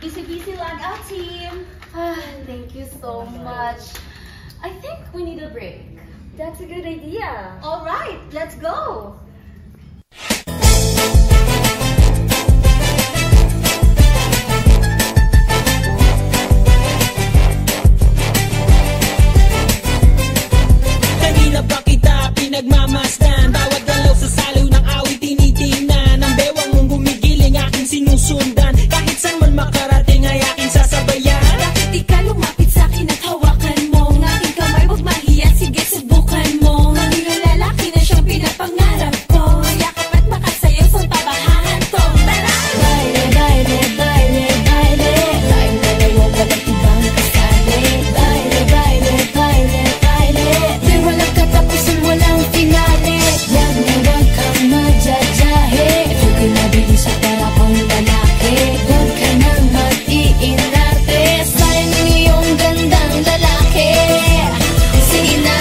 Busy log out, team. Thank you so much. I think we need a break. That's a good idea. All right, let's go. Kanina pa kita pinagmamasdan, bawat galaw sa salo ng awit tinitingnan. Ang bewang mong gumigiling aking sinusundan, kahit saan man makarating ay aking sasabayan. Bakit di ka lumapit sa'kin at hawakan mo ng aking kamay? Huwag mahiya, sige subukan mo. Maging lalaki na siyang pinapangarap ko. Yakap at makasayaw sa tabahan ko. Tara! Baile, baile, baile, baile. Tayong dalawa walang ibang kasali. Baile, baile, baile, baile. Di walang katapusan, walang finale. Wag na wag kang madyajahe. Huwag ka nabili sa para pang lalaki. Huwag ka nang mag-iinarte. Sayang iyong gandang lalaki. Sige na.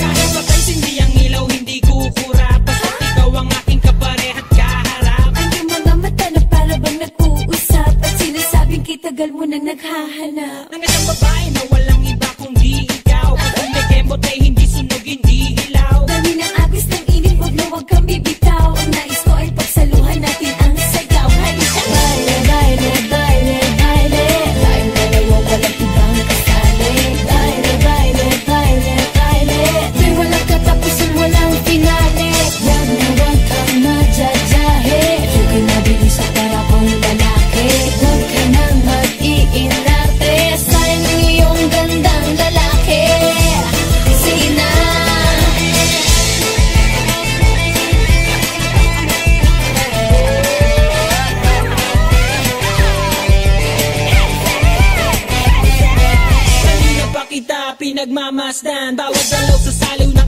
Kahit papansin di ang ilaw, hindi kukurap. Basta't ikaw ang aking kaparehat kaharap. Ang iyong mga mata na para bang nag-uusap. At sinasabing kitagal mo nang naghahanap. Nang isang babae na walang iba kundi ikaw. Kung may kembot ay hindi sunog, hindi hilaw. Dami ng agos ng init, wag na wag kang bibitaw. Ang nais ko ay pagsaluhan natin ang sayaw. Halika! Baile, baile, baile, baile. Tayong dalawa walang ibang kasali. Baile, baile, baile, baile. Di walang katapusan, walang finale. Wag na wag kang madyajahe. Huwag ka nabili sa para pang lalaki. Huwag ka nang mag-iinarte. Sayang iyong gandang lalaki. Sige na. Kanina pa kita pinagmamasdan, bawat galaw sa salo ng